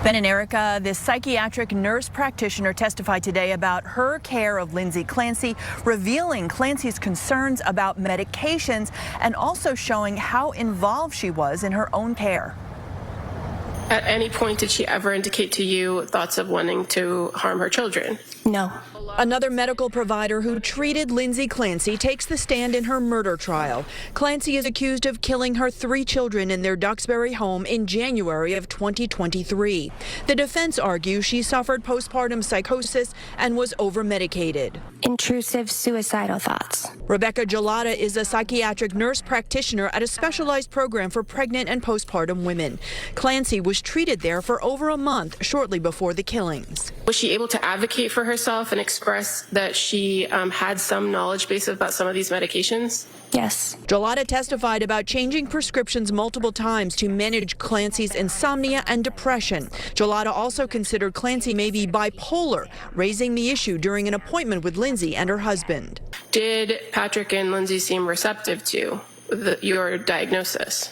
Ben and Erica, this psychiatric nurse practitioner testified today about her care of Lindsay Clancy, revealing Clancy's concerns about medications and also showing how involved she was in her own care. At any point, did she ever indicate to you thoughts of wanting to harm her children? No. Another medical provider who treated Lindsay Clancy takes the stand in her murder trial. Clancy is accused of killing her 3 children in their Duxbury home in January of 2023. The defense argues she suffered postpartum psychosis and was over-medicated. Intrusive suicidal thoughts. Rebecca Gelada is a psychiatric nurse practitioner at a specialized program for pregnant and postpartum women. Clancy was treated there for over a month shortly before the killings. Was she able to advocate for herself and express that she had some knowledge base about some of these medications? Yes. Gelada testified about changing prescriptions multiple times to manage Clancy's insomnia and depression. Gelada also considered Clancy may be bipolar, raising the issue during an appointment with Lindsay and her husband. Did Patrick and Lindsay seem receptive to your diagnosis?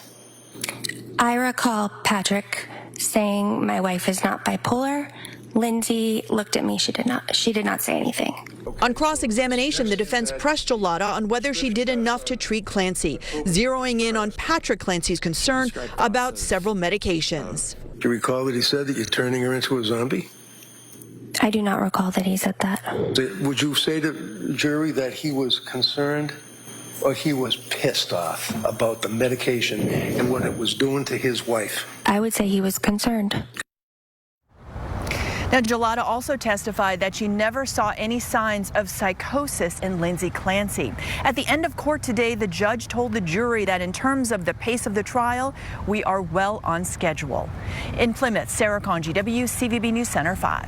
I recall Patrick saying my wife is not bipolar. Lindsay looked at me. She did not say anything. On cross-examination, the defense pressed Gelada on whether she did enough to treat Clancy, zeroing in on Patrick Clancy's concern about several medications. Do you recall that he said that you're turning her into a zombie? I do not recall that he said that. Would you say to the jury that he was concerned or he was pissed off about the medication and what it was doing to his wife? I would say he was concerned. Now, Gelada also testified that she never saw any signs of psychosis in Lindsay Clancy. At the end of court today, the judge told the jury that in terms of the pace of the trial, we are well on schedule. In Plymouth, Sarah Conji, WCVB News Center 5.